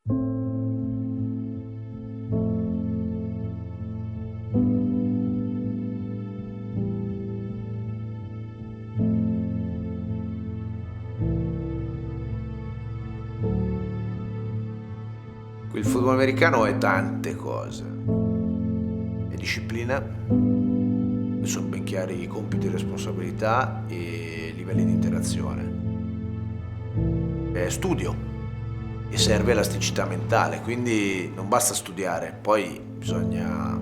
Il football americano è tante cose. È disciplina, sono ben chiari i compiti, responsabilità e livelli di interazione. È studio e serve elasticità mentale, quindi non basta studiare, poi bisogna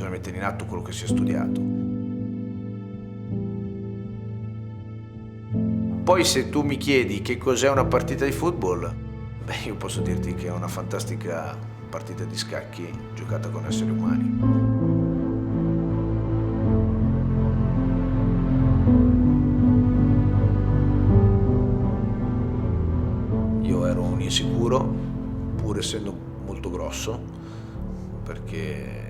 mettere in atto quello che si è studiato. Poi se tu mi chiedi che cos'è una partita di football, io posso dirti che è una fantastica partita di scacchi giocata con esseri umani. Io ero un insicuro, pur essendo molto grosso, perché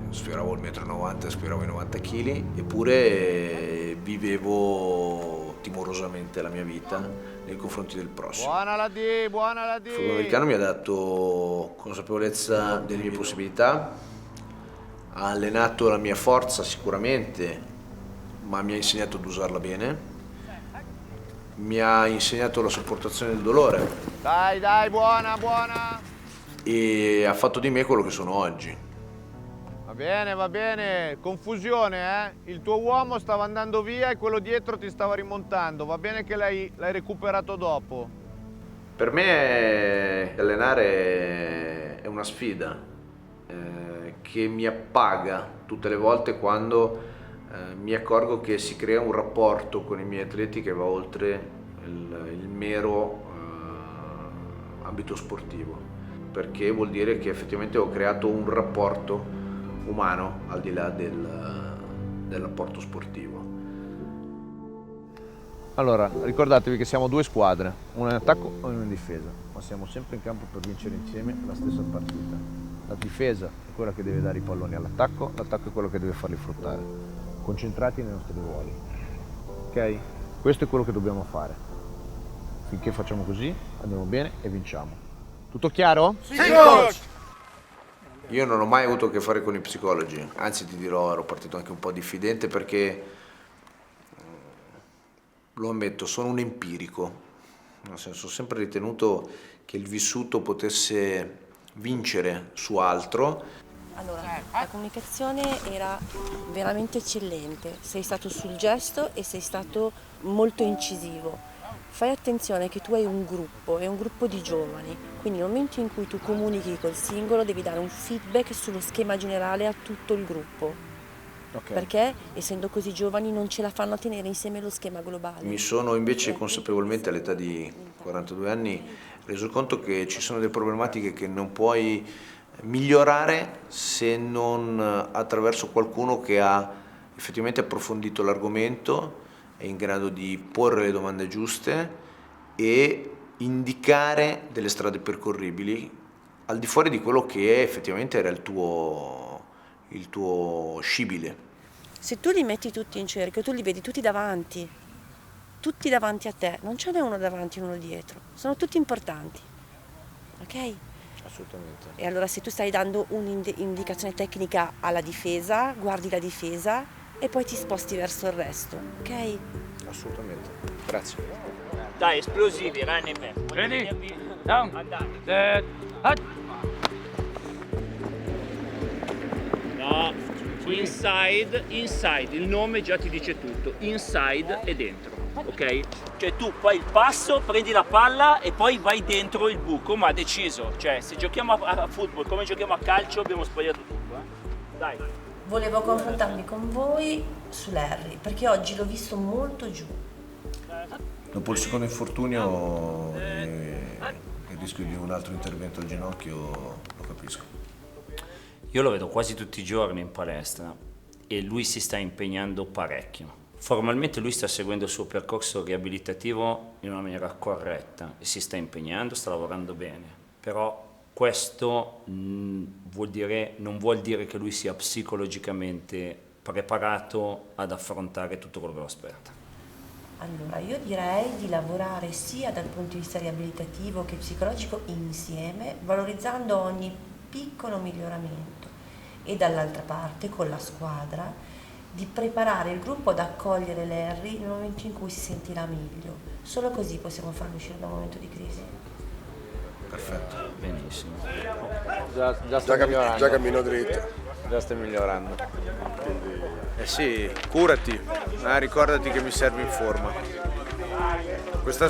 sfioravo il 1,90 m, sfioravo i 90 kg, eppure vivevo timorosamente la mia vita nei confronti del prossimo. Buona la D, buona la D! Il football americano mi ha dato consapevolezza delle mie possibilità, ha allenato la mia forza sicuramente, ma mi ha insegnato ad usarla bene. Mi ha insegnato la sopportazione del dolore Dai, buona, buona! e ha fatto di me quello che sono oggi. Va bene, confusione, eh? Il tuo uomo stava andando via e quello dietro ti stava rimontando, va bene che l'hai recuperato dopo. Per me allenare è una sfida che mi appaga tutte le volte quando mi accorgo che si crea un rapporto con i miei atleti che va oltre il mero ambito sportivo, perché vuol dire che effettivamente ho creato un rapporto umano al di là del rapporto sportivo. Allora, ricordatevi che siamo due squadre, una in attacco e una in difesa, ma siamo sempre in campo per vincere insieme la stessa partita. La difesa è quella che deve dare i palloni all'attacco, l'attacco è quello che deve farli fruttare. Concentrati nei nostri ruoli, ok? Questo è quello che dobbiamo fare. Finché facciamo così andiamo bene e vinciamo. Tutto chiaro? Sì, coach! Io non ho mai avuto a che fare con i psicologi, anzi ti dirò, ero partito anche un po' diffidente perché, lo ammetto, sono un empirico, nel senso ho sempre ritenuto che il vissuto potesse vincere su altro. Allora, la comunicazione era veramente eccellente, sei stato sul gesto e sei stato molto incisivo. Fai attenzione che tu hai un gruppo, è un gruppo di giovani, quindi nel momento in cui tu comunichi col singolo devi dare un feedback sullo schema generale a tutto il gruppo, perché essendo così giovani non ce la fanno a tenere insieme lo schema globale. Mi sono invece consapevolmente all'età di 42 anni reso conto che ci sono delle problematiche che non puoi migliorare se non attraverso qualcuno che ha effettivamente approfondito l'argomento, è in grado di porre le domande giuste e indicare delle strade percorribili al di fuori di quello che effettivamente era il tuo scibile. Se tu li metti tutti in cerchio, tu li vedi tutti davanti a te, non ce n'è uno davanti e uno dietro, sono tutti importanti, ok? Assolutamente. E allora se tu stai dando un'indicazione tecnica alla difesa, guardi la difesa e poi ti sposti verso il resto, ok? Assolutamente, grazie. Dai, esplosivi, Ryan e me. Ready? Down. Set. Hut. No, inside, il nome già ti dice tutto. Inside e dentro, ok? Cioè tu fai il passo, prendi la palla e poi vai dentro il buco, ma deciso. Cioè, se giochiamo a football come giochiamo a calcio abbiamo sbagliato tutto, Dai. Volevo confrontarmi con voi sull'Harry, perché oggi l'ho visto molto giù. Dopo il secondo infortunio e il rischio di un altro intervento al ginocchio, lo capisco. Io lo vedo quasi tutti i giorni in palestra e lui si sta impegnando parecchio. Formalmente lui sta seguendo il suo percorso riabilitativo in una maniera corretta e si sta impegnando, sta lavorando bene, però questo non vuol dire che lui sia psicologicamente preparato ad affrontare tutto quello che lo aspetta. Allora, io direi di lavorare sia dal punto di vista riabilitativo che psicologico insieme, valorizzando ogni piccolo miglioramento e dall'altra parte con la squadra di preparare il gruppo ad accogliere Larry nel momento in cui si sentirà meglio. Solo così possiamo farlo uscire da un momento di crisi. Perfetto. Benissimo. Già cammino dritto. Già stai migliorando. Eh sì, curati, ricordati che mi servi in forma. Questa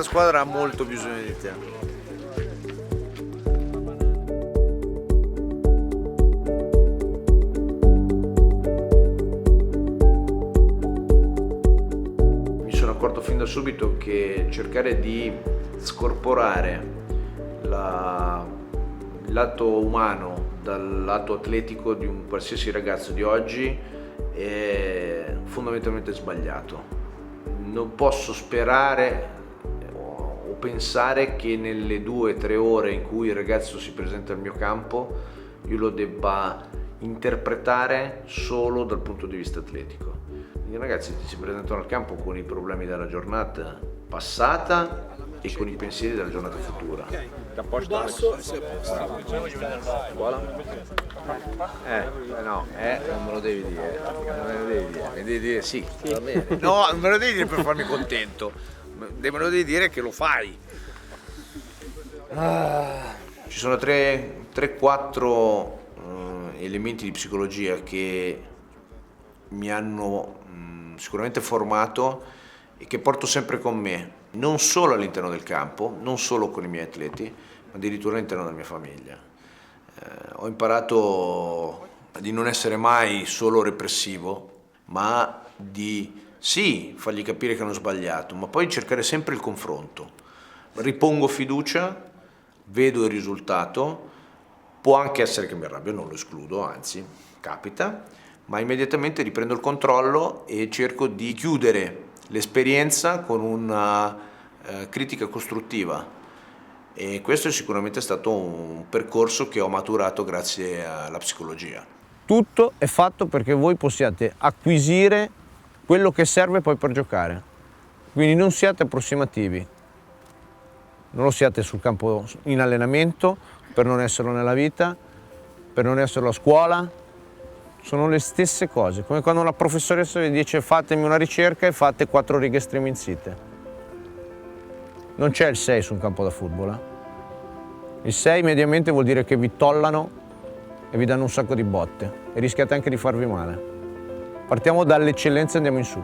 squadra ha molto bisogno di te. Mi sono accorto fin da subito che cercare di scorporare il lato umano dal lato atletico di un qualsiasi ragazzo di oggi è fondamentalmente sbagliato. Non posso sperare o pensare che nelle 2-3 ore in cui il ragazzo si presenta al mio campo io lo debba interpretare solo dal punto di vista atletico. I ragazzi si presentano al campo con i problemi della giornata passata e con i pensieri della giornata futura. Non me lo devi dire. Non me lo devi dire. Mi devi dire sì, va bene. No, non me lo devi dire per farmi contento. Me lo devi dire che lo fai. Ci sono 3-4 elementi di psicologia che mi hanno sicuramente formato e che porto sempre con me, non solo all'interno del campo, non solo con i miei atleti, ma addirittura all'interno della mia famiglia. Ho imparato di non essere mai solo repressivo, ma di sì, fargli capire che hanno sbagliato, ma poi cercare sempre il confronto. Ripongo fiducia, vedo il risultato, può anche essere che mi arrabbio, non lo escludo, anzi, capita, ma immediatamente riprendo il controllo e cerco di chiudere l'esperienza con una critica costruttiva. E questo è sicuramente stato un percorso che ho maturato grazie alla psicologia. Tutto è fatto perché voi possiate acquisire quello che serve poi per giocare. Quindi non siate approssimativi, non lo siate sul campo in allenamento, per non esserlo nella vita, per non esserlo a scuola. Sono le stesse cose, come quando la professoressa vi dice fatemi una ricerca e fate 4 righe striminzite. Non c'è il 6 su un campo da football. Il 6 mediamente vuol dire che vi tollano e vi danno un sacco di botte e rischiate anche di farvi male. Partiamo dall'eccellenza e andiamo in su.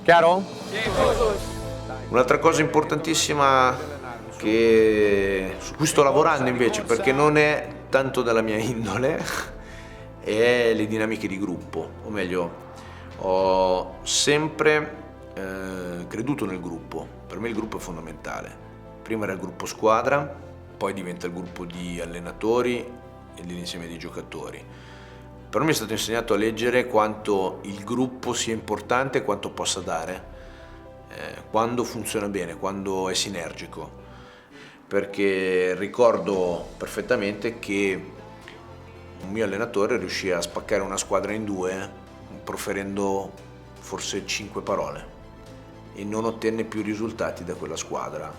Chiaro? Un'altra cosa importantissima su cui sto lavorando invece, perché non è tanto della mia indole, è le dinamiche di gruppo, o meglio, ho sempre creduto nel gruppo. Per me il gruppo è fondamentale. Prima era il gruppo squadra, poi diventa il gruppo di allenatori e l'insieme di giocatori. Però mi è stato insegnato a leggere quanto il gruppo sia importante e quanto possa dare, quando funziona bene, quando è sinergico. Perché ricordo perfettamente che un mio allenatore riuscì a spaccare una squadra in 2 proferendo forse 5 parole e non ottenne più risultati da quella squadra.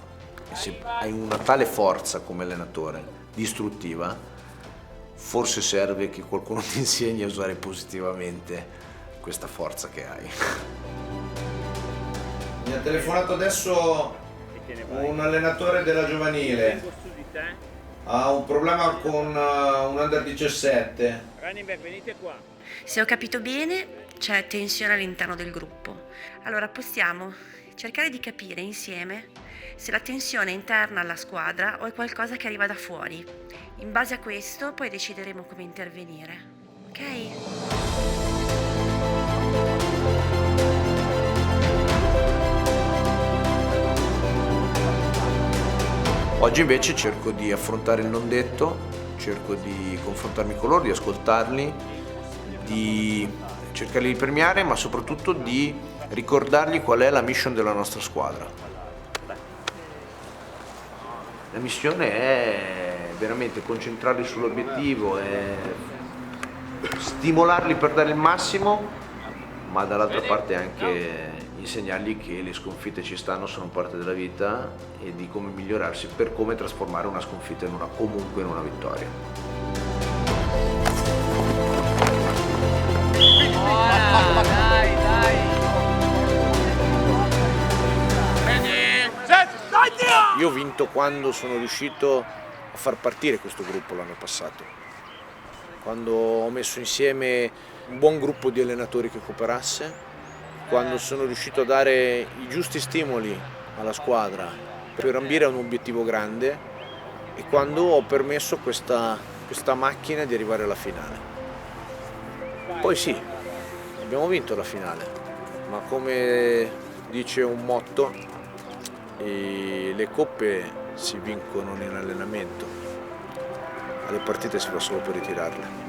E se hai una tale forza come allenatore, distruttiva, forse serve che qualcuno ti insegni a usare positivamente questa forza che hai. Mi ha telefonato adesso un allenatore della giovanile. Ha un problema con un under 17. Ranimer, venite qua. Se ho capito bene, c'è tensione all'interno del gruppo. Allora possiamo cercare di capire insieme se la tensione è interna alla squadra o è qualcosa che arriva da fuori. In base a questo poi decideremo come intervenire. Ok? Oggi invece cerco di affrontare il non detto, cerco di confrontarmi con loro, di ascoltarli, di cercarli di premiare, ma soprattutto di ricordargli qual è la mission della nostra squadra. La missione è veramente concentrarli sull'obiettivo, è stimolarli per dare il massimo, ma dall'altra parte anche insegnargli che le sconfitte ci stanno, sono parte della vita e di come migliorarsi per come trasformare una sconfitta comunque in una vittoria. Io ho vinto quando sono riuscito a far partire questo gruppo l'anno passato, quando ho messo insieme un buon gruppo di allenatori che cooperasse, quando sono riuscito a dare i giusti stimoli alla squadra per ambire a un obiettivo grande e quando ho permesso questa macchina di arrivare alla finale. Poi sì, abbiamo vinto la finale, ma come dice un motto, le coppe si vincono in allenamento, alle partite si va solo per ritirarle.